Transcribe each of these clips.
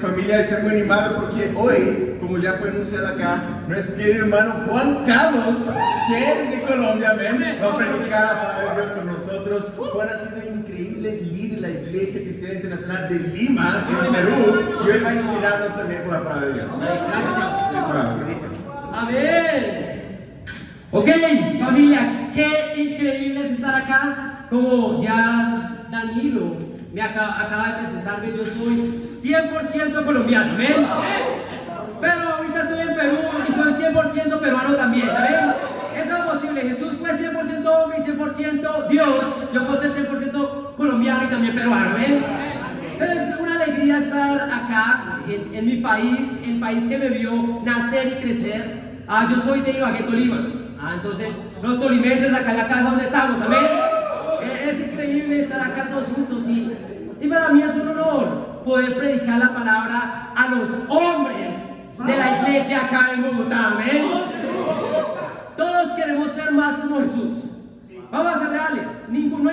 familia, estoy muy animado porque hoy, como ya fue anunciado acá, nuestro querido hermano Juan Carlos, que es de Colombia, amén, va a predicar la palabra de Dios con nosotros. Juan ha sido increíble líder de la Iglesia Cristiana Internacional de Lima, en Perú, y hoy va a inspirarnos también con la palabra de Dios. Amén. Ok, familia, qué increíble es estar acá. Como ya Danilo me acaba de presentarme, yo soy 100% colombiano, ¿amén? Pero ahorita estoy en Perú y soy 100% peruano también, ¿amén? Eso es posible. Jesús fue 100% hombre y 100% Dios. Yo puedo ser 100% colombiano y también peruano, ¿amén? Pero es una alegría estar acá en mi país, el país que me vio nacer y crecer. Yo soy de Ibagué, Tolima. Entonces, los tolimenses acá en la casa donde estamos, amén. Es increíble estar acá todos juntos y para mí es un honor poder predicar la palabra a los hombres de la iglesia acá en Bogotá, amén. Todos queremos ser más como Jesús. Vamos a ser reales. No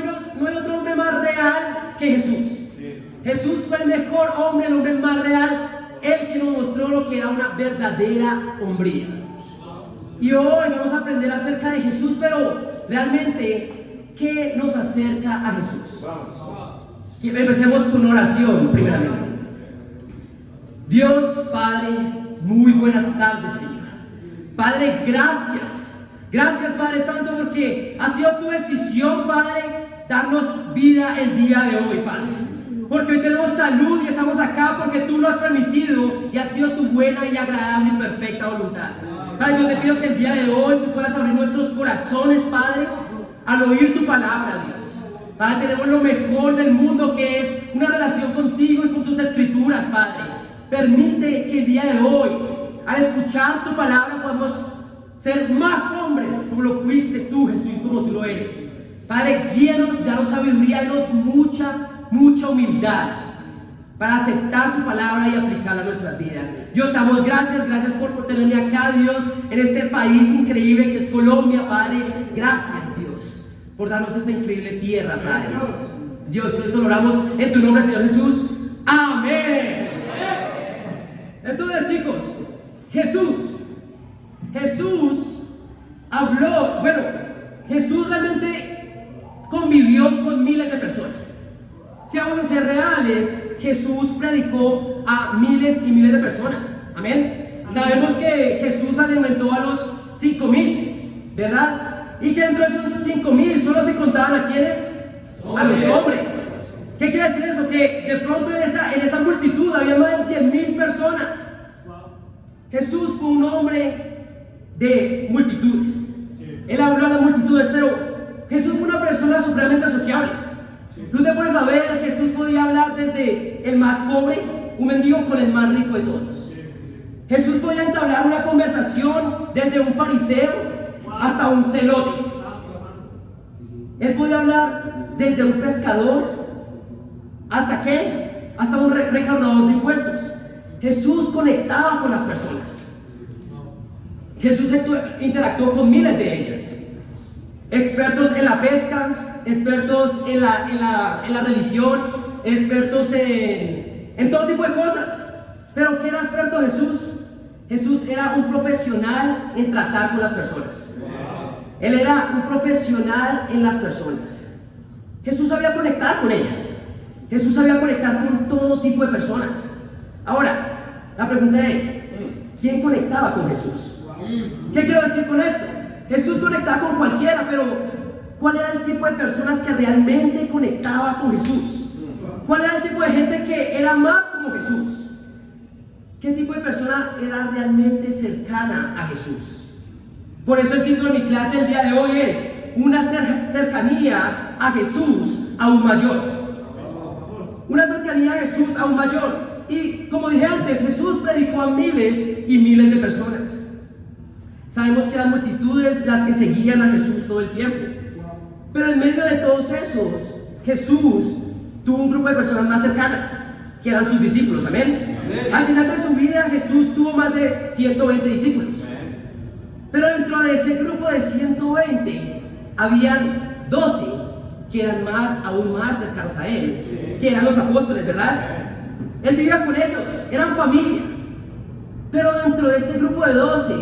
hay otro hombre más real que Jesús. Jesús fue el mejor hombre, el hombre más real, el que nos mostró lo que era una verdadera hombría. Y hoy vamos a aprender acerca de Jesús, pero realmente, ¿qué nos acerca a Jesús? Empecemos con oración, primeramente. Dios Padre, muy buenas tardes, Señor. Padre, gracias. Gracias, Padre Santo, porque ha sido tu decisión, Padre, darnos vida el día de hoy, Padre. Porque hoy tenemos salud y estamos acá porque tú lo has permitido y ha sido tu buena y agradable y perfecta voluntad. Padre, yo te pido que el día de hoy tú puedas abrir nuestros corazones, Padre, al oír tu palabra, Dios. Padre, tenemos lo mejor del mundo, que es una relación contigo y con tus escrituras, Padre. Permite que el día de hoy, al escuchar tu palabra, podamos ser más hombres como lo fuiste tú, Jesús, y como tú lo eres. Padre, guíanos, danos sabiduría, danos mucha humildad para aceptar tu palabra y aplicarla a nuestras vidas. Dios, damos gracias por tenerme acá, Dios, en este país increíble que es Colombia, Padre. Gracias, Dios, por darnos esta increíble tierra, Padre. Dios, todo esto lo oramos en tu nombre, Señor Jesús. Amén. Entonces, chicos, Jesús habló, Jesús realmente convivió con miles de personas. Si vamos a ser reales, Jesús predicó a miles y miles de personas. Amén. Sabemos que Jesús alimentó a los 5,000, ¿verdad? Y que dentro de esos 5,000 solo se contaban a quienes, a los hombres. ¿Qué quiere decir eso? Que de pronto en esa multitud había más de 10,000 personas. Jesús fue un hombre de multitudes. Él habló a las multitudes, pero Jesús fue una persona supremamente sociable. Tú te puedes saber, Jesús podía hablar desde el más pobre, un mendigo, con el más rico de todos. Jesús podía entablar una conversación desde un fariseo hasta un celote. Él podía hablar desde un pescador hasta ¿qué? Hasta un recaudador de impuestos. Jesús conectaba con las personas. Jesús interactuó con miles de ellas. Expertos en la pesca, expertos en la religión, expertos en todo tipo de cosas. Pero ¿qué era experto Jesús? Jesús era un profesional en tratar con las personas. Él era un profesional en las personas. Jesús sabía conectar con ellas. Jesús sabía conectar con todo tipo de personas. Ahora, la pregunta es, ¿quién conectaba con Jesús? ¿Qué quiero decir con esto? Jesús conectaba con cualquiera, pero ¿cuál era el tipo de personas que realmente conectaba con Jesús? ¿Cuál era el tipo de gente que era más como Jesús? ¿Qué tipo de persona era realmente cercana a Jesús? Por eso el título de mi clase el día de hoy es una cercanía a Jesús aún mayor. Una cercanía a Jesús aún mayor. Y como dije antes, Jesús predicó a miles y miles de personas. Sabemos que eran multitudes las que seguían a Jesús todo el tiempo. Pero en medio de todos esos, Jesús tuvo un grupo de personas más cercanas, que eran sus discípulos, ¿amén? Al final de su vida, Jesús tuvo más de 120 discípulos. Pero dentro de ese grupo de 120, habían 12 que eran aún más cercanos a él, que eran los apóstoles, ¿verdad? Él vivía con ellos, eran familia. Pero dentro de este grupo de 12,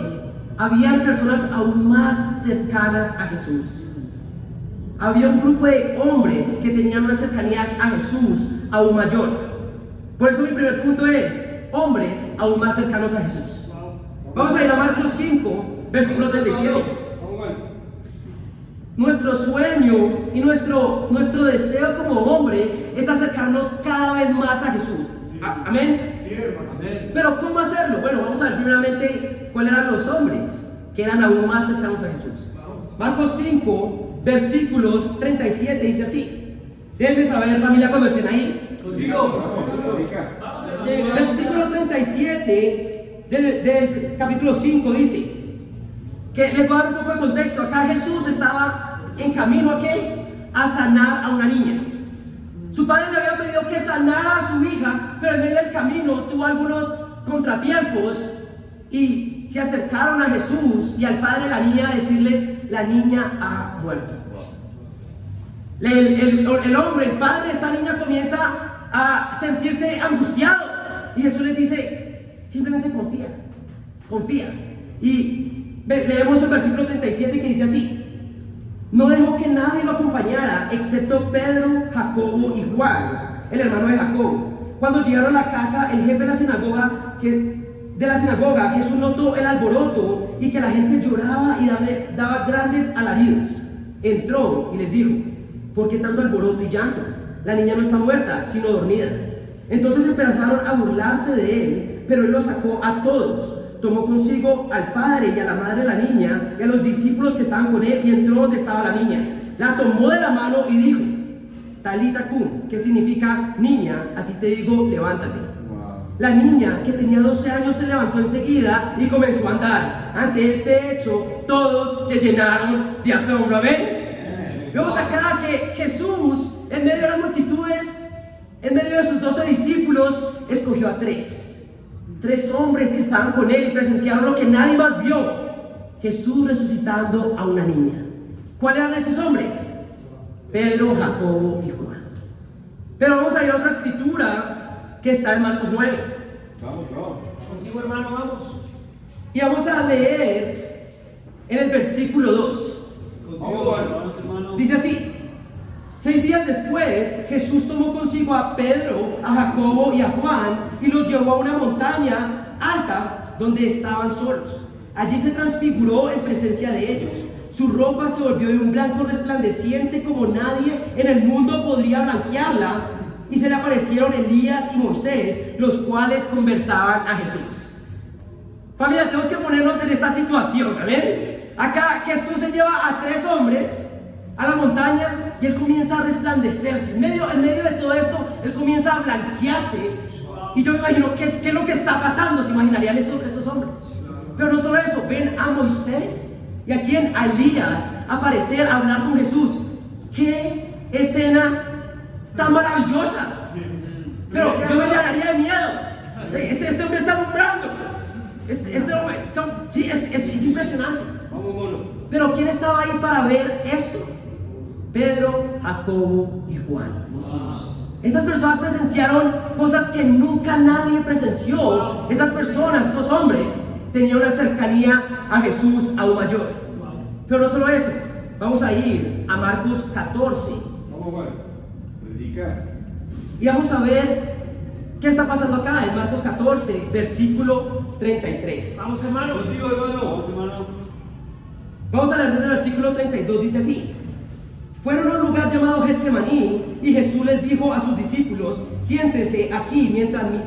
habían personas aún más cercanas a Jesús. Había un grupo de hombres que tenían una cercanía a Jesús aún mayor. Por eso mi primer punto es, hombres aún más cercanos a Jesús. Vamos a ir a Marcos 5, versículo 37. Nuestro sueño y nuestro deseo como hombres es acercarnos cada vez más a Jesús. Amén. Pero ¿cómo hacerlo? Bueno, vamos a ver primeramente cuáles eran los hombres que eran aún más cercanos a Jesús. Marcos 5, versículos 37 dice así. Déjenme saber, familia, cuando estén ahí. Versículo 37 del capítulo 5 dice que les voy a dar un poco de contexto. Acá Jesús estaba en camino ¿a qué? A sanar a una niña. Su padre le había pedido que sanara a su hija, pero en medio del camino tuvo algunos contratiempos y se acercaron a Jesús y al padre de la niña a decirles: la niña ha muerto. El hombre, el padre de esta niña, comienza a sentirse angustiado y Jesús les dice: simplemente confía. Y leemos el versículo 37 que dice así: no dejó que nadie lo acompañara excepto Pedro, Jacobo y Juan, el hermano de Jacobo. Cuando llegaron a la casa, el jefe de la sinagoga, Jesús notó el alboroto y que la gente lloraba y daba grandes alaridos. Entró y les dijo: ¿por qué tanto alboroto y llanto? La niña no está muerta, sino dormida. Entonces empezaron a burlarse de él, pero él los sacó a todos. Tomó consigo al padre y a la madre de la niña y a los discípulos que estaban con él y entró donde estaba la niña. La tomó de la mano y dijo: Talita cum, que significa: niña, a ti te digo, levántate. La niña, que tenía 12 años, se levantó enseguida y comenzó a andar. Ante este hecho, todos se llenaron de asombro. ¿Ven? Vemos acá que Jesús, en medio de las multitudes, en medio de sus 12 discípulos, escogió a tres hombres que estaban con él y presenciaron lo que nadie más vio: Jesús resucitando a una niña. ¿Cuáles eran esos hombres? Pedro, Jacobo y Juan. Pero vamos a ir a otra escritura que está en Marcos 9. Vamos. Contigo, hermano, vamos. Y vamos a leer en el versículo 2. Vamos, hermano. Dice así: 6 días después, Jesús tomó consigo a Pedro, a Jacobo y a Juan y los llevó a una montaña alta donde estaban solos. Allí se transfiguró en presencia de ellos. Su ropa se volvió de un blanco resplandeciente como nadie en el mundo podría blanquearla, y se le aparecieron Elías y Moisés, los cuales conversaban a Jesús. Familia, tenemos que ponernos en esta situación, ¿ven? Acá Jesús se lleva a 3 hombres a la montaña y él comienza a resplandecerse. En medio de todo esto, él comienza a blanquearse. Y yo me imagino qué es lo que está pasando. Se imaginarían estos hombres. Pero no solo eso, ven a Moisés y a quien, a Elías, aparecer a hablar con Jesús. ¡Qué escena tan maravillosa! Pero yo me llenaría de miedo. Este hombre está alumbrando. Este hombre, sí, es impresionante. Vamos, mono. Pero ¿quién estaba ahí para ver esto? Pedro, Jacobo y Juan. Estas personas presenciaron cosas que nunca nadie presenció. Estas personas, estos hombres, tenían una cercanía a Jesús aún mayor. Pero no solo eso, vamos a ir a Marcos 14. Vamos, Juan. Predica. Y vamos a ver qué está pasando acá en Marcos 14, versículo 33. Vamos, hermano. Contigo, hermano. Vamos, hermano. Vamos a leer desde el versículo 32, dice así: fueron a un lugar llamado Getsemaní y Jesús les dijo a sus discípulos: siéntense aquí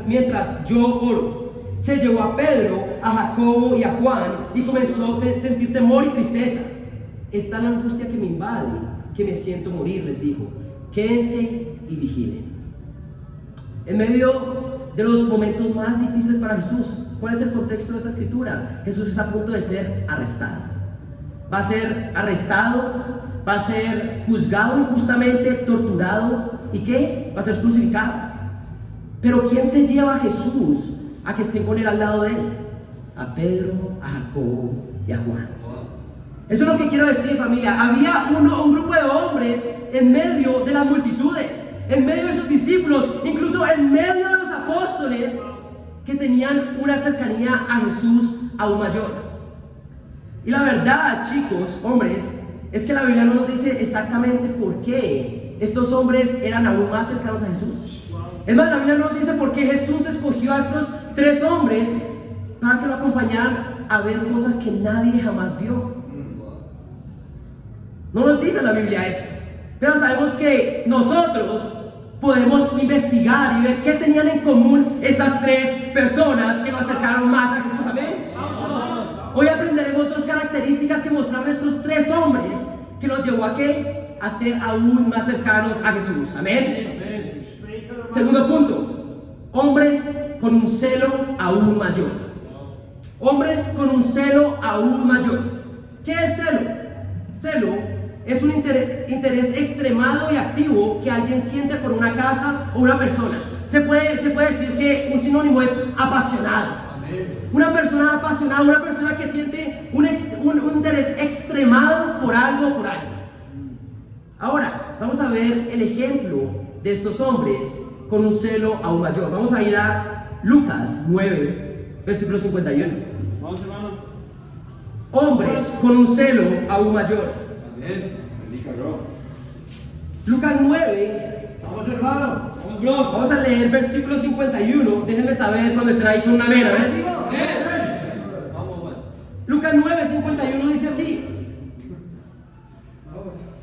mientras yo oro. Se llevó a Pedro, a Jacobo y a Juan y comenzó a sentir temor y tristeza. Está la angustia que me invade, que me siento morir, les dijo. Quédense y vigilen. En medio de los momentos más difíciles para Jesús, ¿cuál es el contexto de esta escritura? Jesús está a punto de ser arrestado. Va a ser arrestado, va a ser juzgado injustamente, torturado y ¿qué? Va a ser crucificado. Pero ¿quién se lleva a Jesús a que estén con él al lado de él? A Pedro, a Jacobo y a Juan. Eso es lo que quiero decir, familia. Había un grupo de hombres en medio de las multitudes, en medio de sus discípulos, incluso en medio de los apóstoles. apóstoles que tenían una cercanía a Jesús aún mayor. Y la verdad, chicos, hombres, es que la Biblia no nos dice exactamente por qué estos hombres eran aún más cercanos a Jesús. Es más, la Biblia no nos dice por qué Jesús escogió a estos 3 hombres para que lo acompañaran a ver cosas que nadie jamás vio. No nos dice la Biblia eso, pero sabemos que nosotros podemos investigar y ver qué tenían en común estas 3 personas que nos acercaron más a Jesús. Amén. Hoy aprenderemos 2 características que mostraron estos 3 hombres que los llevó a qué? A ser aún más cercanos a Jesús. Amén. Segundo punto, hombres con un celo aún mayor. Hombres con un celo aún mayor. ¿Qué es celo? Celo es un interés extremado y activo que alguien siente por una casa o una persona. Se puede decir que un sinónimo es apasionado. Una persona apasionada, una persona que siente un interés extremado por algo o por algo. Ahora, vamos a ver el ejemplo de estos hombres con un celo aún mayor. Vamos a ir a Lucas 9, versículo 51. Vamos, hermano. Hombres con un celo aún mayor. Lucas 9. Vamos, hermano. Vamos, bro. Vamos a leer versículo 51. Déjenme saber cuando estén ahí con una mena. Vamos, Juan. Lucas 9, 51 dice así: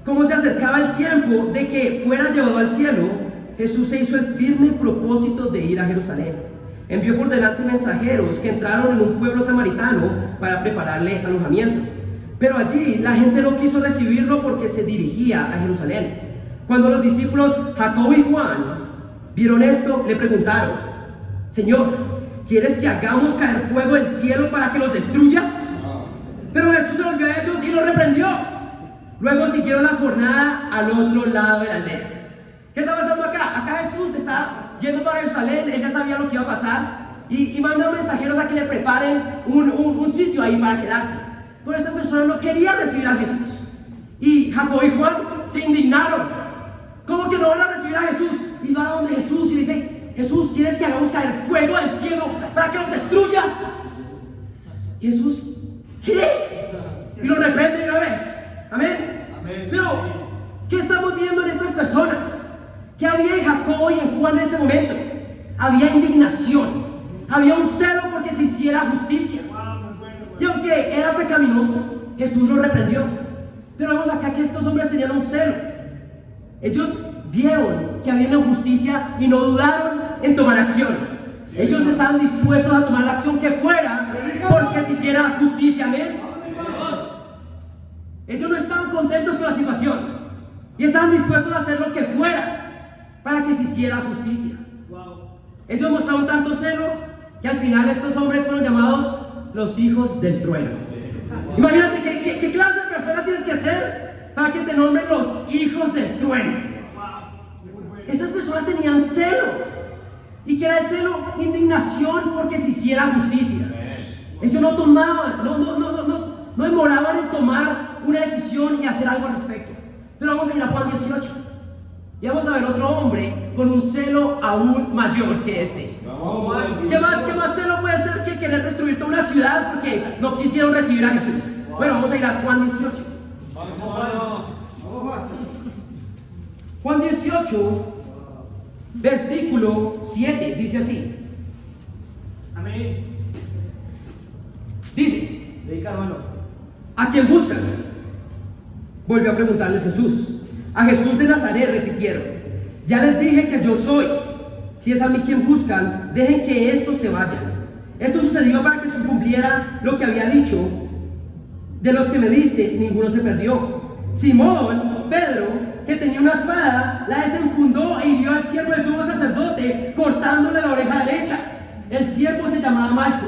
como se acercaba el tiempo de que fuera llevado al cielo, Jesús se hizo el firme propósito de ir a Jerusalén. Envió por delante mensajeros que entraron en un pueblo samaritano para prepararle alojamiento. Pero allí la gente no quiso recibirlo porque se dirigía a Jerusalén. Cuando los discípulos Jacobo y Juan vieron esto, le preguntaron: Señor, ¿quieres que hagamos caer fuego del cielo para que los destruya? Pero Jesús se volvió a ellos y los reprendió. Luego siguieron la jornada al otro lado de la aldea. ¿Qué está pasando acá? Acá Jesús está yendo para Jerusalén. Él ya sabía lo que iba a pasar y manda mensajeros a que le preparen un sitio ahí para quedarse. Pero estas personas no querían recibir a Jesús. Y Jacobo y Juan se indignaron. ¿Cómo que no van a recibir a Jesús? Y van a donde Jesús y le dicen: Jesús, ¿quieres que hagamos caer fuego del cielo para que los destruya? Y Jesús, ¿qué? Y lo reprende de una vez. Amén. Pero, ¿qué estamos viendo en estas personas? ¿Qué había en Jacobo y en Juan en ese momento? Había indignación, había un celo porque se hiciera justicia. Y aunque era pecaminoso, Jesús lo reprendió. Pero vemos acá que estos hombres tenían un celo. Ellos vieron que había una injusticia y no dudaron en tomar acción. Ellos estaban dispuestos a tomar la acción que fuera porque se hiciera justicia. Amén. Ellos no estaban contentos con la situación y estaban dispuestos a hacer lo que fuera para que se hiciera justicia. Ellos mostraron tanto celo que al final estos hombres fueron llamados los hijos del trueno. Imagínate qué clase de persona tienes que ser para que te nombren los hijos del trueno. Esas personas tenían celo. ¿Y qué era el celo? Indignación porque se hiciera justicia. Ellos no tomaban, no demoraban en tomar una decisión y hacer algo al respecto. Pero vamos a ir a Juan 18 y vamos a ver otro hombre con un celo aún mayor que este. ¿Qué más celo puede ser que querer destruir toda una ciudad porque no quisieron recibir a Jesús? Bueno, vamos a ir a Juan 18. Vamos, hermano. Juan 18, versículo 7, dice así. Amén. Dice: Dedica, hermano. ¿a quién buscan? Volvió a preguntarles Jesús. A Jesús de Nazaret, repitieron. Ya les dije que yo soy. Si es a mí quien buscan, dejen que estos se vayan. Esto sucedió para que se cumpliera lo que había dicho: de los que me diste, ninguno se perdió. Simón, Pedro, que tenía una espada, la desenfundó e hirió al siervo del sumo sacerdote, cortándole la oreja derecha. El siervo se llamaba Malco.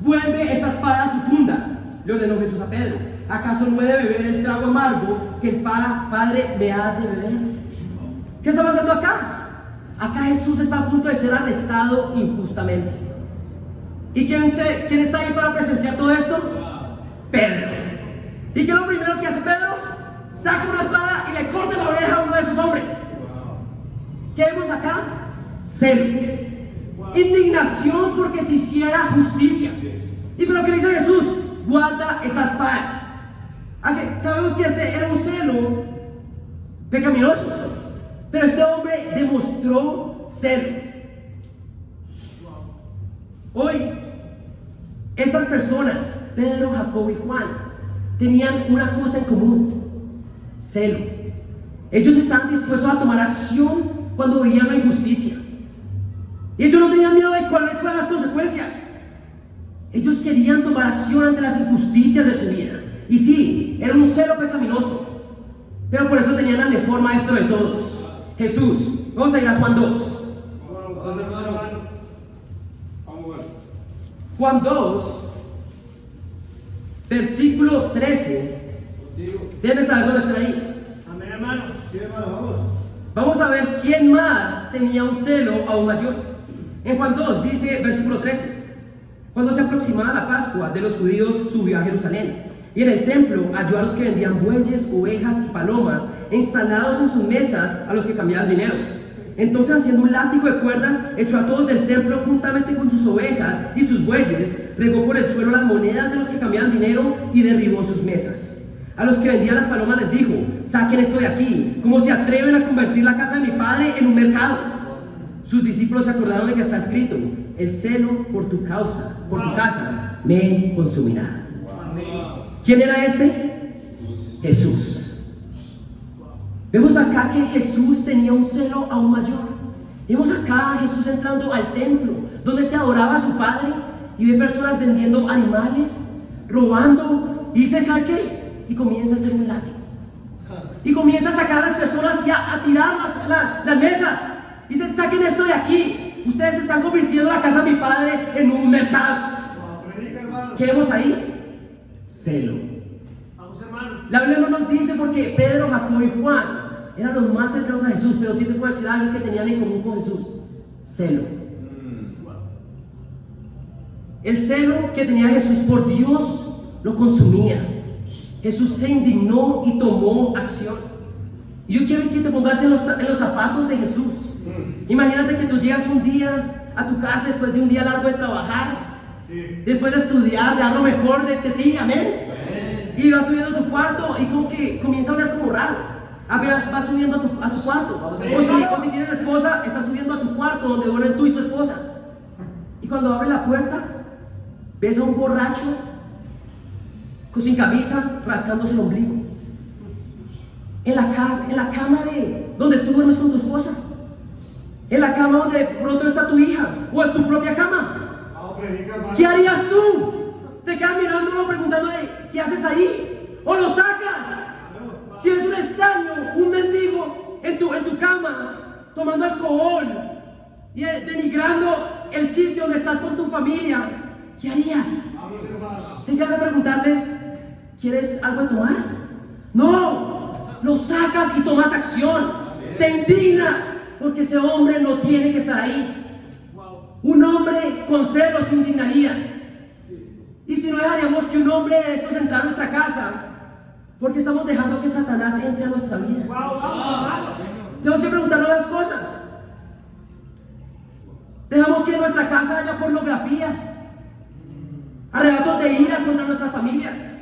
Vuelve esa espada a su funda, le ordenó Jesús a Pedro. ¿Acaso no he de beber el trago amargo que el Padre me ha de beber? ¿Qué está pasando acá? Acá Jesús está a punto de ser arrestado injustamente. ¿Y quién está ahí para presenciar todo esto? Pedro. ¿Y qué es lo primero que hace Pedro? Saca una espada y le corta la oreja a uno de esos hombres. ¿Qué vemos acá? Celo. Indignación porque se hiciera justicia. ¿Y pero qué dice Jesús? Guarda esa espada. Sabemos que este era un celo pecaminoso, pero este hombre demostró celo. Hoy, estas personas, Pedro, Jacobo y Juan, tenían una cosa en común: celo. Ellos estaban dispuestos a tomar acción cuando veían la injusticia. Y ellos no tenían miedo de cuáles fueran las consecuencias. Ellos querían tomar acción ante las injusticias de su vida. Y sí, era un celo pecaminoso, pero por eso tenían al mejor maestro de todos, Jesús. Vamos a ir a Juan 2. Vamos, hermano. Vamos, Juan 2, versículo 13. Deben saber dónde está ahí. Amén, hermano. Sí, hermano, vamos. Vamos a ver quién más tenía un celo aún mayor. En Juan 2 dice, versículo 13: cuando se aproximaba la Pascua de los judíos, subió a Jerusalén, y en el templo halló a los que vendían bueyes, ovejas y palomas, instalados en sus mesas a los que cambiaban dinero. Entonces, haciendo un látigo de cuerdas, echó a todos del templo juntamente con sus ovejas y sus bueyes, regó por el suelo las monedas de los que cambiaban dinero y derribó sus mesas. A los que vendían las palomas les dijo: saquen esto de aquí, ¿cómo se atreven a convertir la casa de mi padre en un mercado? Sus discípulos se acordaron de que está escrito: el celo por tu casa me consumirá. ¿Quién era este? Jesús. Vemos acá que Jesús tenía un celo aún mayor. Vemos acá a Jesús entrando al templo donde se adoraba a su Padre y ve personas vendiendo animales, robando, y dice: ¿sabe qué? Y comienza a hacer un látigo. Y comienza a sacar a las personas y a tirar las mesas. Dice: saquen esto de aquí. Ustedes están convirtiendo la casa de mi Padre en un mercado. ¿Qué vemos ahí? Celo. Vamos, hermano. La Biblia no nos dice porque Pedro, Jacobo y Juan eran los más cercanos a Jesús, pero sí te puedo decir algo que tenían en común con Jesús: celo. El celo que tenía Jesús por Dios lo consumía. Jesús se indignó y tomó acción. Y yo quiero que te pongas en los zapatos de Jesús. Imagínate que tú llegas un día a tu casa después de un día largo de trabajar, después de estudiar, de dar lo mejor de ti, amén. Y vas subiendo a tu cuarto y como que comienza a oler como raro. Vas subiendo a tu cuarto. O si tienes esposa, estás subiendo a tu cuarto donde duermen tú y tu esposa. Y cuando abre la puerta, ves a un borracho sin camisa, rascándose el ombligo. En la cama de donde tú duermes con tu esposa. En la cama donde pronto está tu hija. O en tu propia cama. ¿Qué harías tú? Te quedas mirándolo preguntándole: ¿qué haces ahí? ¿O lo sacas? Si es un extraño, un mendigo en tu cama, tomando alcohol y denigrando el sitio donde estás con tu familia, ¿qué harías? Te quedas a preguntarles: ¿quieres algo de tomar? No, lo sacas y tomas acción. Te indignas porque ese hombre no tiene que estar ahí. Un hombre con celos se indignaría. Y si no dejaríamos que un hombre de estos entrara a nuestra casa, porque estamos dejando que Satanás entre a nuestra vida. Tenemos que preguntarnos las cosas. Dejamos que en nuestra casa haya pornografía, arrebatos de ira contra nuestras familias.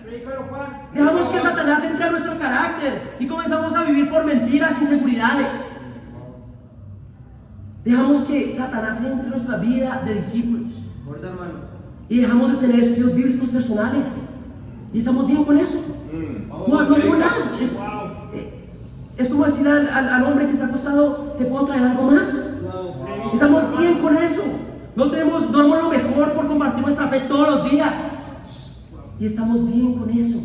Dejamos que Satanás entre a nuestro carácter y comenzamos a vivir por mentiras, inseguridades. Dejamos que Satanás entre en nuestra vida de discípulos. Y dejamos de tener estudios bíblicos personales. Y estamos bien con eso. No hacemos nada. Es como decir al hombre que está acostado: ¿te puedo traer algo más? Estamos bien con eso. No damos lo mejor por compartir nuestra fe todos los días. Y estamos bien con eso.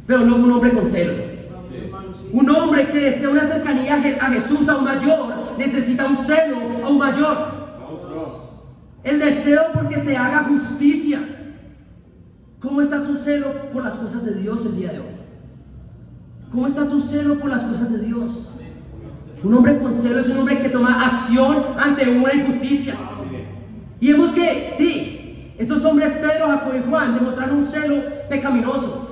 Pero no un hombre con celo. Un hombre que desea una cercanía a Jesús aún mayor necesita un celo aún mayor. El deseo porque se haga justicia. ¿Cómo está tu celo por las cosas de Dios el día de hoy? ¿Cómo está tu celo por las cosas de Dios? Un hombre con celo es un hombre que toma acción ante una injusticia. Y vemos que, sí, estos hombres, Pedro, Jacobo y Juan, demostraron un celo pecaminoso.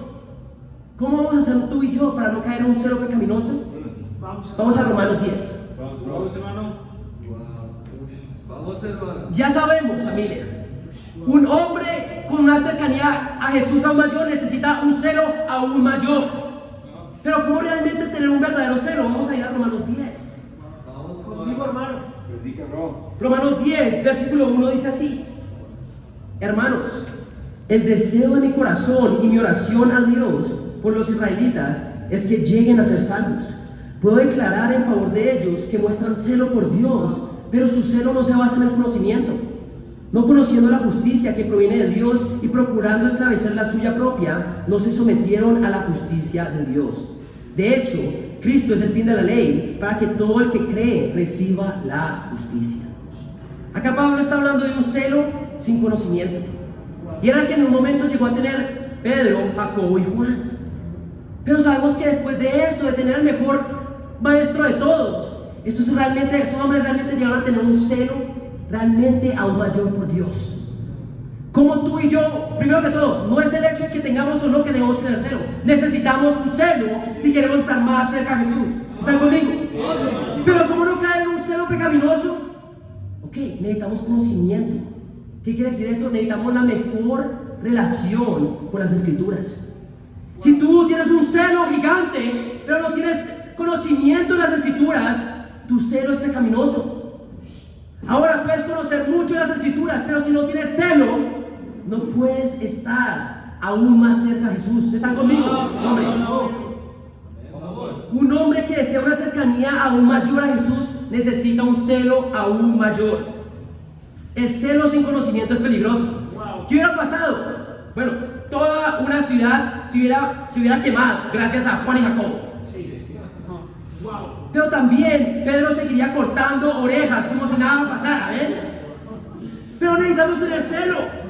¿Cómo vamos a hacer tú y yo para no caer en un celo pecaminoso? Vamos a Romanos 10. Vamos, hermano. Vamos, hermano. Ya sabemos, familia, un hombre con una cercanía a Jesús aún mayor necesita un celo aún mayor. Pero ¿cómo realmente tener un verdadero celo? Vamos a ir a Romanos 10. Vamos, Contigo, hermano. Romanos 10, versículo 1 dice así: hermanos, el deseo de mi corazón y mi oración a Dios por los israelitas es que lleguen a ser salvos. Puedo declarar en favor de ellos que muestran celo por Dios, pero su celo no se basa en el conocimiento, no conociendo la justicia que proviene de Dios y procurando establecer la suya propia, no se sometieron a la justicia de Dios. De hecho, Cristo es el fin de la ley para que todo el que cree reciba la justicia. Acá Pablo está hablando de un celo sin conocimiento. Y era el que en un momento llegó a tener Pedro, Jacobo y Juan. Pero sabemos que después de eso, de tener el mejor maestro de todos, esos hombres realmente llegaron a tener un celo realmente aún mayor por Dios. Como tú y yo, primero que todo, no es el hecho de que tengamos o no que debemos tener celo. Necesitamos un celo si queremos estar más cerca de Jesús. ¿Están conmigo? Pero ¿cómo no caer en un celo pecaminoso? Ok, necesitamos conocimiento. ¿Qué quiere decir esto? Necesitamos la mejor relación con las Escrituras. Si tú tienes un celo gigante, pero no tienes conocimiento en las Escrituras, tu celo es pecaminoso. Ahora puedes conocer mucho de las Escrituras, pero si no tienes celo, no puedes estar aún más cerca de Jesús. ¿Están conmigo, hombres? Un hombre que desea una cercanía aún mayor a Jesús necesita un celo aún mayor. El celo sin conocimiento es peligroso. ¿Qué hubiera pasado? Bueno, toda una ciudad se hubiera quemado gracias a Juan y Jacobo. Pero también Pedro seguiría cortando orejas como si nada pasara, ¿ven? Pero necesitamos tener celo.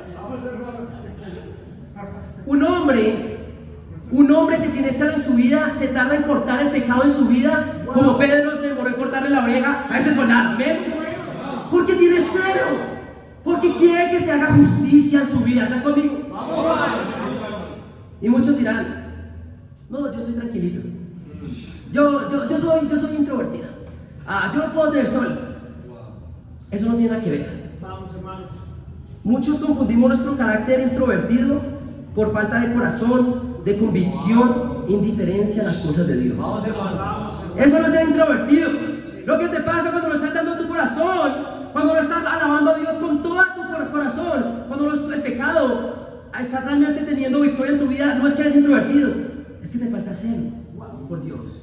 Un hombre que tiene celo en su vida se tarda en cortar el pecado en su vida, como Pedro se demoró en cortarle la oreja a ese soldado, ¿ven? Porque tiene celo, porque quiere que se haga justicia en su vida. ¿Están conmigo? Y muchos dirán: no, yo soy tranquilito. Yo soy introvertida. Yo no puedo tener solo. Eso no tiene nada que ver. Vamos, hermano. Muchos confundimos nuestro carácter introvertido por falta de corazón, de convicción, indiferencia a las cosas de Dios. Vamos, hermano. Eso no es ser introvertido. Lo que te pasa cuando lo estás dando tu corazón, cuando lo estás alabando a Dios con todo tu corazón, cuando el pecado está realmente teniendo victoria en tu vida, no es que eres introvertido, es que te falta celo por Dios.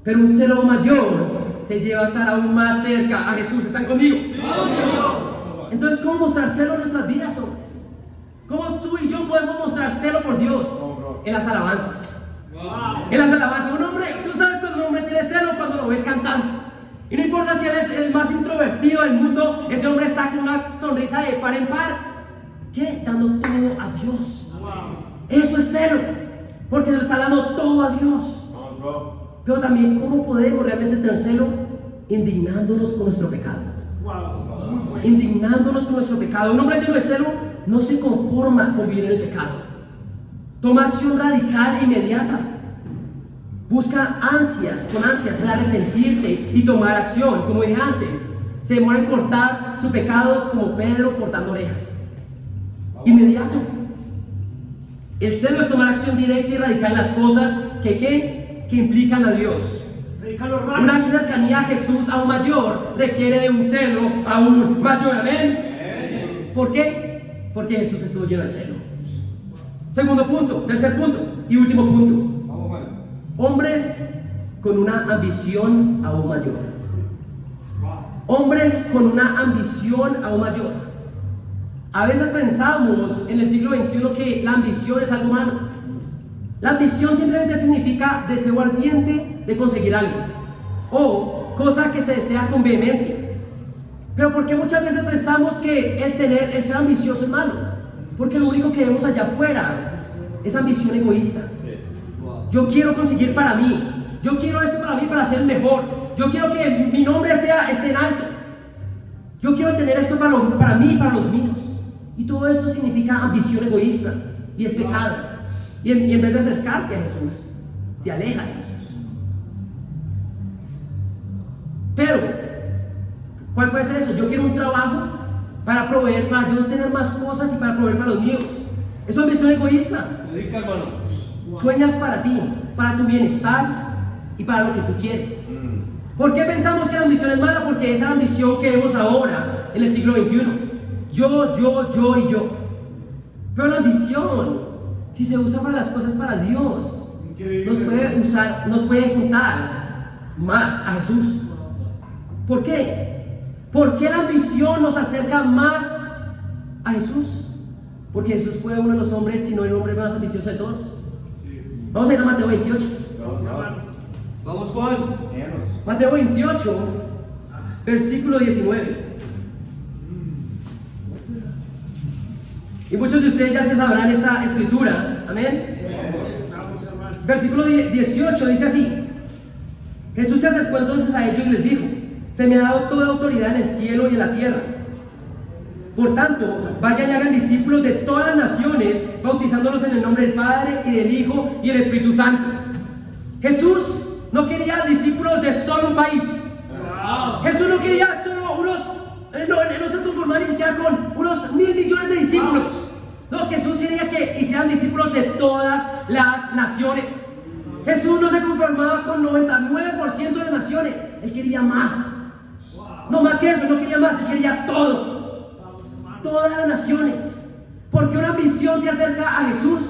Pero un celo mayor te lleva a estar aún más cerca a Jesús. ¿Están conmigo? Entonces, ¿cómo mostrar celo en nuestras vidas, hombres? ¿Cómo tú y yo podemos mostrar celo por Dios? En las alabanzas. En las alabanzas. Un hombre, tú sabes cuando un hombre tiene celo cuando lo ves cantando. Y no importa si él es el más introvertido del mundo, ese hombre está con una sonrisa de par en par. ¿Qué? Dando todo a Dios. Eso es celo, porque se lo está dando todo a Dios. Pero también, ¿cómo podemos realmente tener celo? Indignándonos con nuestro pecado. Indignándonos con nuestro pecado. Un hombre lleno de celo no se conforma con vivir en el pecado. Toma acción radical e inmediata. Busca con ansias el arrepentirte y tomar acción. Como dije antes, se demora en cortar su pecado como Pedro cortando orejas. Inmediato. El celo es tomar acción directa y radical en las cosas que implican a Dios. Una cercanía a Jesús aún mayor requiere de un celo aún mayor. ¿Amén? ¿Por qué? Porque Jesús estuvo lleno de celo. Segundo punto, tercer punto y último punto. Hombres con una ambición aún mayor. Hombres con una ambición aún mayor. A veces pensamos en el siglo XXI que la ambición es algo malo. La ambición simplemente significa deseo ardiente de conseguir algo o cosa que se desea con vehemencia. Pero ¿por qué muchas veces pensamos que el ser ambicioso es malo? Porque lo único que vemos allá afuera es ambición egoísta. Yo quiero conseguir para mí, yo quiero esto para mí para ser mejor, yo quiero que mi nombre esté en alto, yo quiero tener esto para mí y para los míos. Y todo esto significa ambición egoísta y es pecado. Y en vez de acercarte a Jesús, te aleja de Jesús. Pero ¿Cuál puede ser eso? Yo quiero un trabajo para proveer, para yo tener más cosas y para proveer para los míos. Es una ambición egoísta. Predica, hermano. Sueñas para ti, para tu bienestar y para lo que tú quieres. ¿Por qué pensamos que la ambición es mala? Porque esa es la ambición que vemos ahora en el siglo XXI. Yo y yo. Pero la ambición, si se usa para las cosas para Dios, nos puede juntar más a Jesús. ¿Por qué? ¿Por qué la ambición nos acerca más a Jesús? Porque Jesús fue uno de los hombres, si no el hombre más ambicioso de todos. Vamos a ir a Mateo 28. Vamos, Juan. Mateo 28, versículo 19. Y muchos de ustedes ya se sabrán esta escritura. Amén. Vamos, hermano. Versículo 18 dice así: Jesús se acercó entonces a ellos y les dijo: se me ha dado toda autoridad en el cielo y en la tierra. Por tanto, vayan y hagan discípulos de todas las naciones, bautizándolos en el nombre del Padre y del Hijo y del Espíritu Santo. Jesús no quería discípulos de solo un país. Jesús no quería solo unos, no se conformaba ni siquiera con unos 1.000 millones de discípulos. No, Jesús quería que hicieran discípulos de todas las naciones. Jesús no se conformaba con 99% de las naciones. Él quería más. No más que eso, no quería más, él quería todo. Todas las naciones. ¿Por qué una ambición te acerca a Jesús?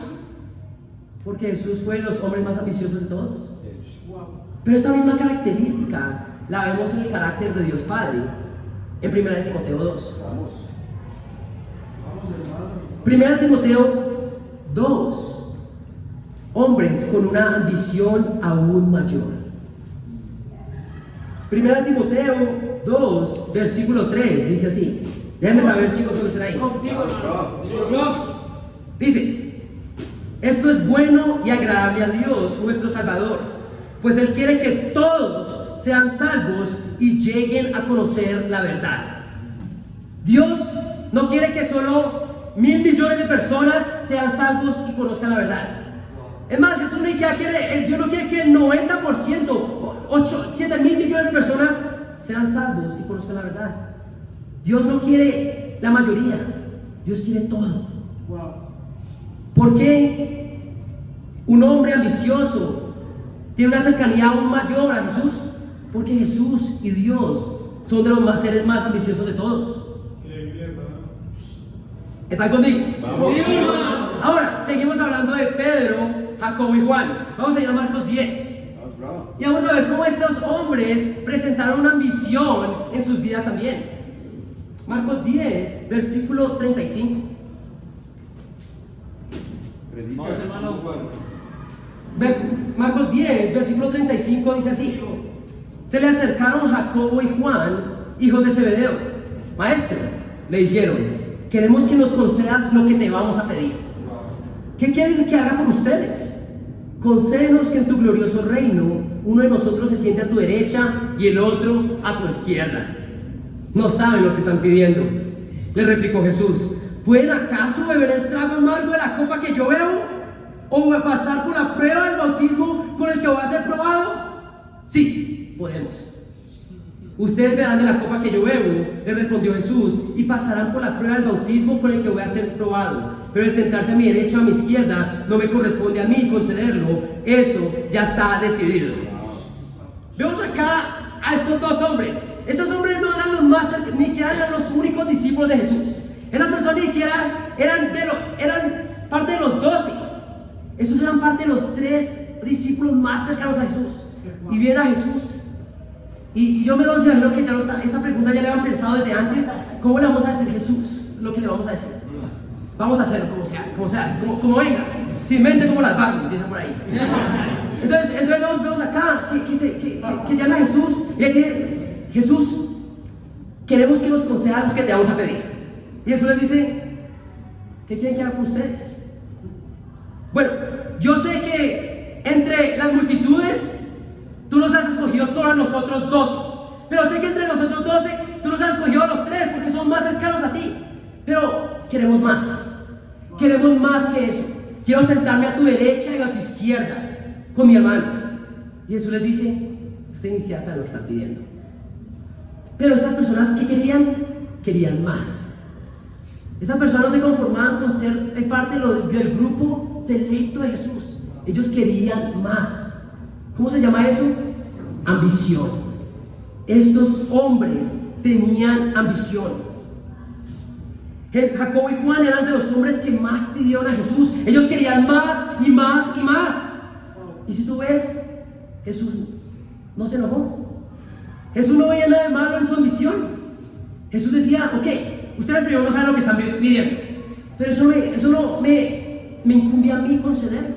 Porque Jesús fue de los hombres más ambiciosos de todos. Pero esta misma característica la vemos en el carácter de Dios Padre en 1 Timoteo 2. 1 Timoteo 2. Hombres con una ambición aún mayor. 1 Timoteo 2, versículo 3, dice así. Déjenme saber, chicos, dónde será ahí. Contigo, hermano. Dice: esto es bueno y agradable a Dios, nuestro Salvador, pues Él quiere que todos sean salvos y lleguen a conocer la verdad. Dios no quiere que solo 1.000 millones de personas sean salvos y conozcan la verdad. Es más, Dios no quiere que el 90%, 7.000 millones de personas sean salvos y conozcan la verdad. Dios no quiere la mayoría, Dios quiere todo. ¿Por qué un hombre ambicioso tiene una cercanía aún mayor a Jesús? Porque Jesús y Dios son de los seres más ambiciosos de todos. ¿Están conmigo? Ahora, seguimos hablando de Pedro, Jacobo y Juan. Vamos a ir a Marcos 10. Y vamos a ver cómo estos hombres presentaron una ambición en sus vidas también. Marcos 10, versículo 35. Vamos, hermano, Juan. Marcos 10, versículo 35 dice así: se le acercaron Jacobo y Juan, hijos de Zebedeo. Maestro, le dijeron, queremos que nos concedas lo que te vamos a pedir. ¿Qué quieren que haga por ustedes? Concédenos que en tu glorioso reino uno de nosotros se siente a tu derecha y el otro a tu izquierda. No saben lo que están pidiendo. Le replicó Jesús: ¿pueden acaso beber el trago amargo de la copa que yo bebo? ¿O pasar por la prueba del bautismo con el que voy a ser probado? Sí, podemos. Ustedes beberán de la copa que yo bebo, le respondió Jesús, y pasarán por la prueba del bautismo con el que voy a ser probado. Pero el sentarse a mi derecha o a mi izquierda no me corresponde a mí concederlo. Eso ya está decidido. Vemos acá a estos dos hombres. Estos hombres no eran los más, ni siquiera eran los únicos discípulos de Jesús. Estas personas ni siquiera eran parte de los 12. Esos eran parte de los 3 discípulos más cercanos a Jesús. Y vieron a Jesús. Y yo me lo imagino que esta pregunta ya le habían pensado desde antes. ¿Cómo le vamos a decir a Jesús lo que le vamos a decir? Vamos a hacerlo como sea, como venga. Sin mente como las Barbies, dicen por ahí. Entonces vemos acá que llama a Jesús y le dice: Jesús, queremos que nos concedas lo que te vamos a pedir. Y Jesús les dice: ¿qué quieren que haga por ustedes? Bueno, yo sé que entre las multitudes tú nos has escogido solo a nosotros 12, pero sé que entre nosotros 12 tú nos has escogido a los 3 porque son más cercanos a ti. Pero queremos más que eso. Quiero sentarme a tu derecha y a tu izquierda con mi hermano. Y Jesús les dice: usted ni siquiera sabe lo que están pidiendo. Pero estas personas, ¿qué querían? Querían más. Estas personas no se conformaban con ser parte del grupo selecto de Jesús. Ellos querían más. ¿Cómo se llama eso? Ambición. Estos hombres tenían ambición. Jacobo y Juan eran de los hombres que más pidieron a Jesús. Ellos querían más y más y más. Y si tú ves, Jesús no se enojó. Jesús no veía nada de malo en su ambición. Jesús decía, ok, ustedes primero no saben lo que están pidiendo, pero eso no me incumbe a mí conceder.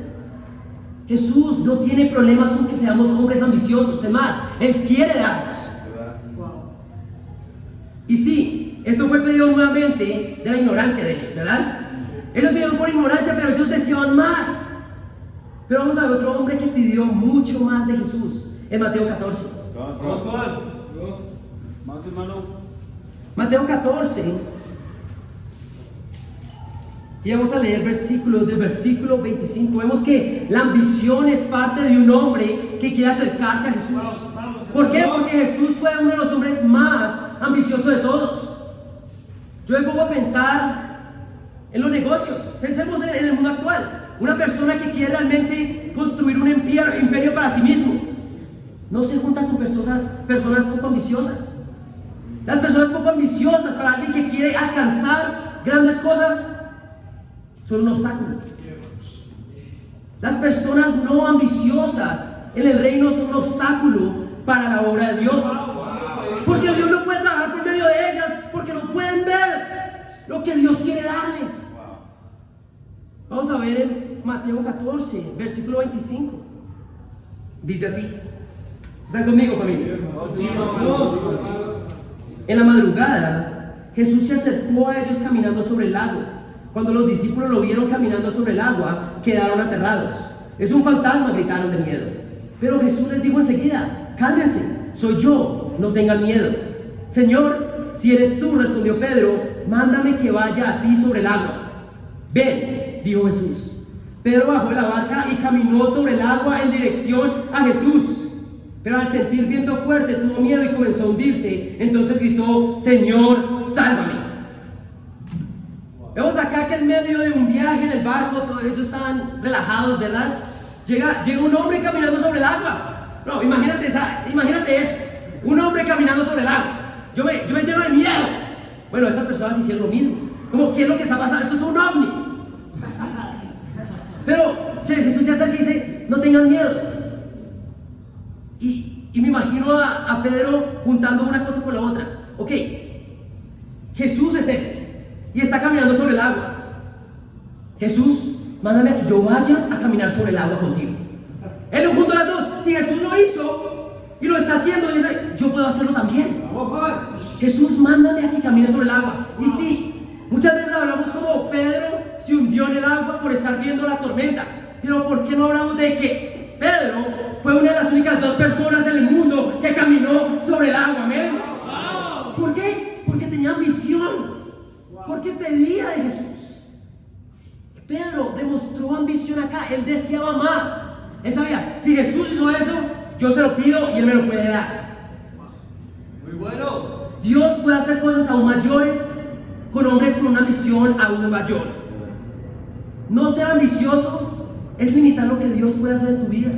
Jesús no tiene problemas con que seamos hombres ambiciosos. Es más, Él quiere darnos. Y sí, esto fue pedido nuevamente de la ignorancia de ellos, ¿verdad? Ellos pidieron por ignorancia, pero ellos deseaban más. Pero vamos a ver otro hombre que pidió mucho más de Jesús en Mateo 14. Más, hermano. Mateo 14. Y vamos a leer versículos del versículo 25. Vemos que la ambición es parte de un hombre que quiere acercarse a Jesús. ¿Por qué? Porque Jesús fue uno de los hombres más ambiciosos de todos. Yo me pongo a pensar en los negocios. Pensemos en el mundo actual. Una persona que quiere realmente construir un imperio para sí mismo no se junta con personas poco ambiciosas. Las personas poco ambiciosas para alguien que quiere alcanzar grandes cosas son un obstáculo. Las personas no ambiciosas en el reino son un obstáculo para la obra de Dios. Porque Dios no puede trabajar por medio de ellas, porque no pueden ver lo que Dios quiere darles. Vamos a ver en Mateo 14, versículo 25. Dice así. ¿Están conmigo, familia? En la madrugada, Jesús se acercó a ellos caminando sobre el agua. Cuando los discípulos lo vieron caminando sobre el agua, quedaron aterrados. Es un fantasma, gritaron de miedo. Pero Jesús les dijo enseguida, cálmense, soy yo, no tengan miedo. Señor, si eres tú, respondió Pedro, mándame que vaya a ti sobre el agua. Ven, dijo Jesús. Pedro bajó de la barca y caminó sobre el agua en dirección a Jesús. Pero al sentir viento fuerte tuvo miedo y comenzó a hundirse. Entonces gritó, Señor, sálvame. Vemos acá que en medio de un viaje en el barco, todos ellos estaban relajados, ¿verdad? Llega un hombre caminando sobre el agua. No, imagínate eso. Un hombre caminando sobre el agua. Yo me lleno de miedo. Bueno, estas personas hicieron lo mismo. Como, ¿qué es lo que está pasando? Esto es un ovni. Pero Jesús se acerca y dice, no tengan miedo. Y me imagino a Pedro juntando una cosa con la otra. Ok, Jesús es ese y está caminando sobre el agua. Jesús, mándame a que yo vaya a caminar sobre el agua contigo. Él lo juntó las dos. Si Jesús lo hizo y lo está haciendo, dice, yo puedo hacerlo también. Jesús, mándame a que camine sobre el agua. Y sí, muchas veces hablamos como Pedro se hundió en el agua por estar viendo la tormenta. Pero ¿por qué no hablamos de que Pedro fue una de las únicas dos personas en el mundo que caminó sobre el agua? ¿Amén? ¿Por qué? Porque tenía ambición. Porque pedía de Jesús. Pedro demostró ambición acá. Él deseaba más. Él sabía, si Jesús hizo eso, yo se lo pido y Él me lo puede dar. Muy bueno. Dios puede hacer cosas aún mayores con hombres con una misión aún mayor. No ser ambicioso es limitar lo que Dios puede hacer en tu vida.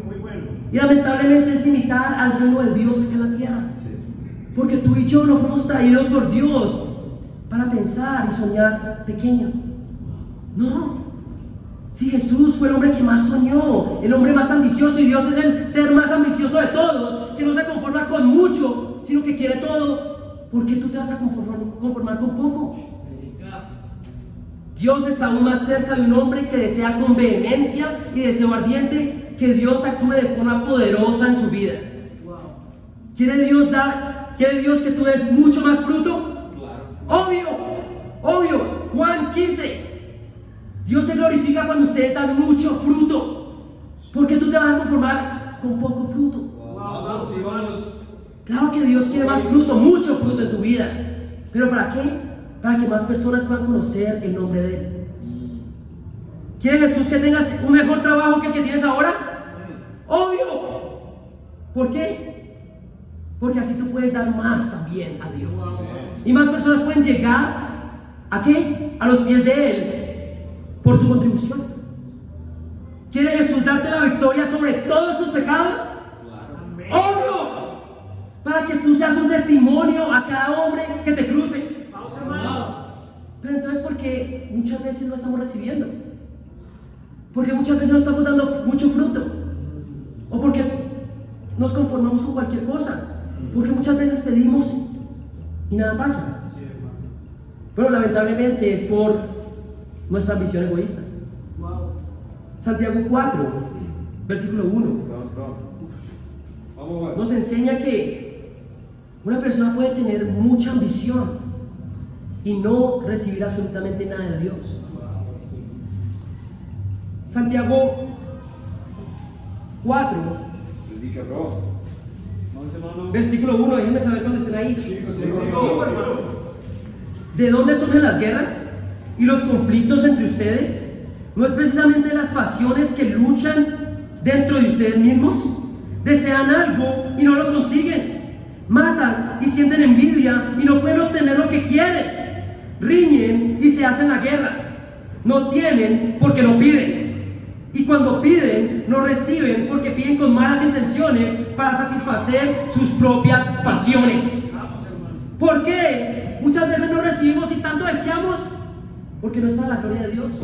Muy bueno. Y lamentablemente es limitar al reino de Dios acá en la tierra. Porque tú y yo no fuimos traídos por Dios para pensar y soñar pequeño. No. Si Jesús fue el hombre que más soñó, el hombre más ambicioso, y Dios es el ser más ambicioso de todos, que no se conforma con mucho, sino que quiere todo, ¿por qué tú te vas a conformar con poco? Dios está aún más cerca de un hombre que desea con vehemencia y deseo ardiente que Dios actúe de forma poderosa en su vida. ¿Quiere Dios que tú des mucho más fruto? Obvio. Juan 15. Dios se glorifica cuando ustedes dan mucho fruto. ¿Por qué tú te vas a conformar con poco fruto? Claro que Dios quiere más fruto, mucho fruto en tu vida. ¿Pero para qué? Para que más personas puedan conocer el nombre de Él. ¿Quiere Jesús que tengas un mejor trabajo que el que tienes ahora? Obvio. ¿Por qué? Porque así tú puedes dar más también a Dios. Y más personas pueden llegar ¿a qué? A los pies de Él por tu contribución. ¿Quiere Jesús darte la victoria sobre todos tus pecados? ¡Obvio! Para que tú seas un testimonio a cada hombre que te cruces. Pero entonces, ¿por qué muchas veces no estamos recibiendo? Porque muchas veces no estamos dando mucho fruto. O porque nos conformamos con cualquier cosa. Porque muchas veces pedimos y nada pasa. Pero lamentablemente es por nuestra ambición egoísta. Santiago 4, versículo 1, nos enseña que una persona puede tener mucha ambición y no recibir absolutamente nada de Dios. Santiago 4, versículo 1, déjenme saber cuándo estén ahí, chicos. ¿De dónde surgen las guerras y los conflictos entre ustedes? ¿No es precisamente las pasiones que luchan dentro de ustedes mismos? Desean algo y no lo consiguen. Matan y sienten envidia y no pueden obtener lo que quieren. Riñen y se hacen la guerra. No tienen porque no piden. Y cuando piden, no reciben porque piden con malas intenciones para satisfacer sus propias pasiones. ¿Por qué? Muchas veces no recibimos y tanto deseamos. Porque no es para la gloria de Dios.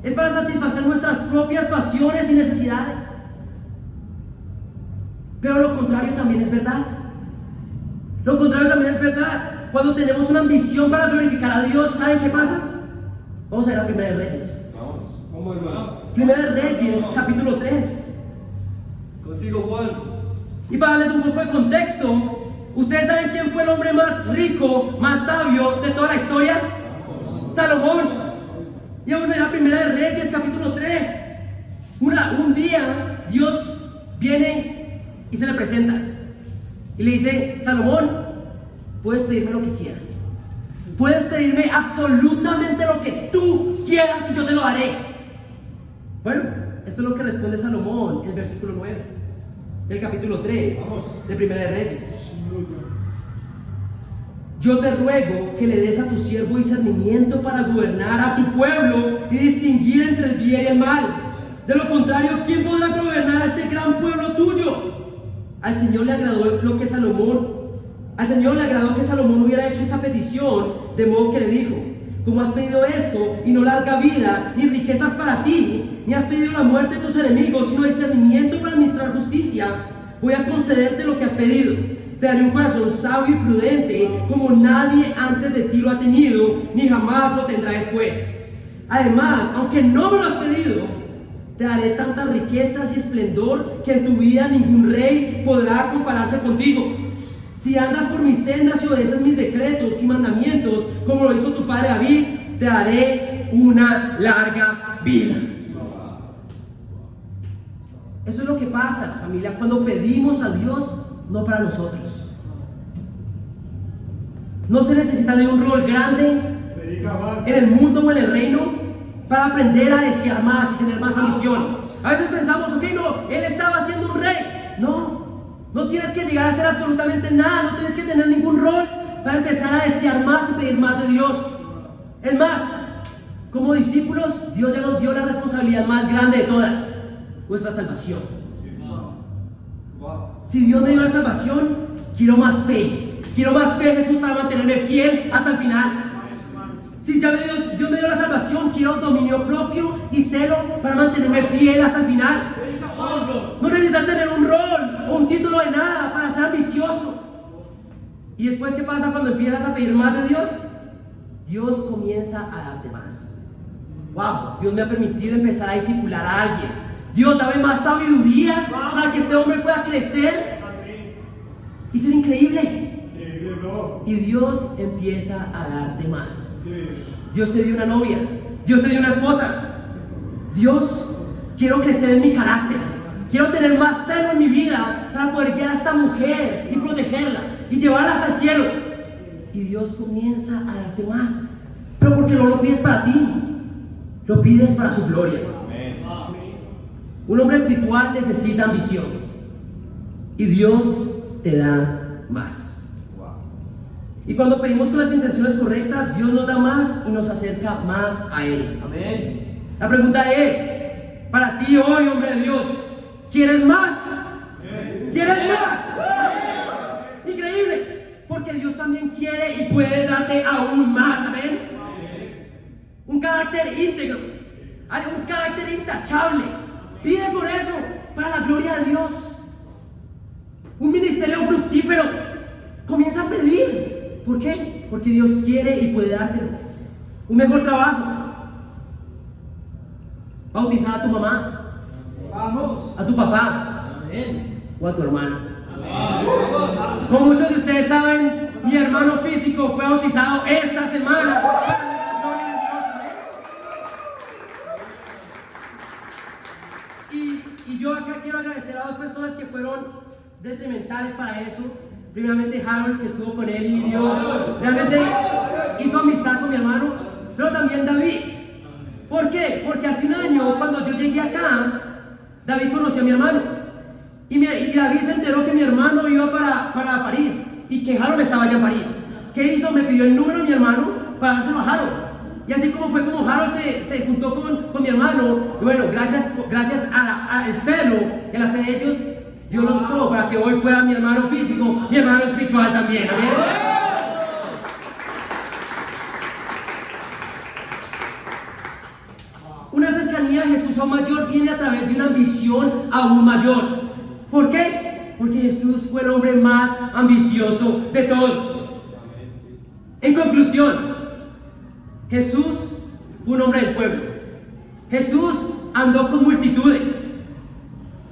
Es para satisfacer nuestras propias pasiones y necesidades. Pero lo contrario también es verdad. Lo contrario también es verdad. Cuando tenemos una ambición para glorificar a Dios, ¿saben qué pasa? Vamos a ir a Primera de Reyes. Vamos, hermano. Primera de Reyes, capítulo 3. Contigo, Juan. Y para darles un poco de contexto, ¿ustedes saben quién fue el hombre más rico, más sabio de toda la historia? Salomón. Y vamos a ir a Primera de Reyes, capítulo 3. Un día Dios viene y se le presenta y le dice: Salomón, puedes pedirme lo que quieras. Puedes pedirme absolutamente lo que tú quieras y yo te lo daré. Bueno, esto es lo que responde Salomón en el versículo 9 del capítulo 3 de Primera de Reyes. Yo te ruego que le des a tu siervo discernimiento para gobernar a tu pueblo y distinguir entre el bien y el mal. De lo contrario, ¿quién podrá gobernar a este gran pueblo tuyo? Al Señor le agradó que Salomón hubiera hecho esta petición, de modo que le dijo: como has pedido esto, y no larga vida, ni riquezas para ti, ni has pedido la muerte de tus enemigos, sino discernimiento para administrar justicia, voy a concederte lo que has pedido. Te daré un corazón sabio y prudente, como nadie antes de ti lo ha tenido, ni jamás lo tendrá después. Además, aunque no me lo has pedido, te daré tantas riquezas y esplendor que en tu vida ningún rey podrá compararse contigo. Si andas por mis sendas y obedeces mis decretos y mandamientos, como lo hizo tu padre David, te daré una larga vida. Eso es lo que pasa, familia, cuando pedimos a Dios, no para nosotros. No se necesita de un rol grande en el mundo o en el reino para aprender a desear más y tener más ambición. A veces pensamos: ok, no, él estaba siendo un rey. No tienes que llegar a hacer absolutamente nada, no tienes que tener ningún rol para empezar a desear más y pedir más de Dios. Es más, como discípulos, Dios ya nos dio la responsabilidad más grande de todas: nuestra salvación. Si Dios me dio la salvación, quiero más fe. Quiero más fe, Jesús, para mantenerme fiel hasta el final. Si ya Dios me dio la salvación, quiero dominio propio y celo para mantenerme fiel hasta el final. No necesitas tener un rol o un título de nada para ser ambicioso. ¿Y después qué pasa cuando empiezas a pedir más de Dios? Dios comienza a darte más. Wow, Dios me ha permitido empezar a discipular a alguien. Dios, dame más sabiduría para que este hombre pueda crecer y ser increíble. Y Dios empieza a darte más. Dios te dio una novia, Dios te dio una esposa. Dios, quiero crecer en mi carácter, quiero tener más celo en mi vida para poder guiar a esta mujer y protegerla y llevarla hasta el cielo. Y Dios comienza a darte más, pero porque no lo pides para ti, lo pides para su gloria. Un hombre espiritual necesita ambición, y Dios te da más. Y cuando pedimos con las intenciones correctas, Dios nos da más y nos acerca más a Él. Amén. La pregunta es, para ti hoy, hombre de Dios, ¿quieres más? ¿Quieres más? Increíble, porque Dios también quiere y puede darte aún más. Amén. Un carácter íntegro, un carácter intachable. Pide por eso, para la gloria de Dios. Un ministerio fructífero. Comienza a pedir. ¿Por qué? Porque Dios quiere y puede dártelo. Un mejor trabajo. Bautizar a tu mamá. Vamos. A tu papá. Amén. O a tu hermano. Como muchos de ustedes saben, mi hermano físico fue bautizado esta semana. Y yo acá quiero agradecer a dos personas que fueron detrimentales para eso. Primeramente Harold, que estuvo con él y dio, realmente hizo amistad con mi hermano, pero también David. ¿Por qué? Porque hace un año, cuando yo llegué acá, David conoció a mi hermano. Y David se enteró que mi hermano iba para París y que Harold estaba allá en París. ¿Qué hizo? Me pidió el número de mi hermano para dárselo a Harold. Y así como fue como Harold se juntó con mi hermano, y bueno, gracias al celo y a la fe de ellos, Dios lo usó para que hoy fuera mi hermano físico, mi hermano espiritual también. ¿Amén? Una cercanía a Jesús aún mayor viene a través de una ambición aún mayor. ¿Por qué? Porque Jesús fue el hombre más ambicioso de todos. En conclusión, Jesús fue un hombre del pueblo. Jesús andó con multitudes.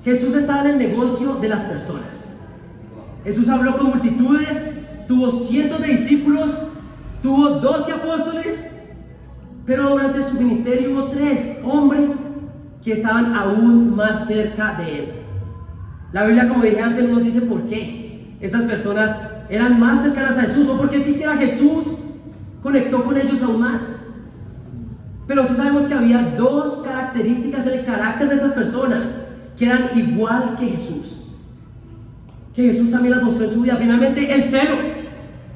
Jesús estaba en el negocio de las personas. Jesús habló con multitudes, tuvo cientos de discípulos, tuvo 12 apóstoles, pero durante su ministerio hubo 3 hombres que estaban aún más cerca de él. La Biblia, como dije antes, nos dice por qué estas personas eran más cercanas a Jesús, o por qué siquiera Jesús conectó con ellos aún más. Pero sí sabemos que había 2 características en el carácter de estas personas que eran igual que Jesús, que Jesús también las mostró en su vida. Finalmente, el celo,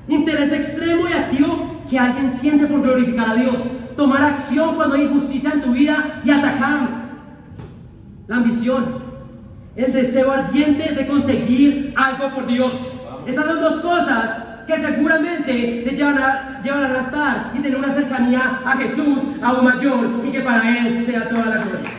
interés extremo y activo que alguien siente por glorificar a Dios, tomar acción cuando hay injusticia en tu vida y atacarlo. La ambición, el deseo ardiente de conseguir algo por Dios. Esas son 2 cosas que seguramente te llevan a arrastrar y tener una cercanía a Jesús aún mayor, y que para Él sea toda la gloria.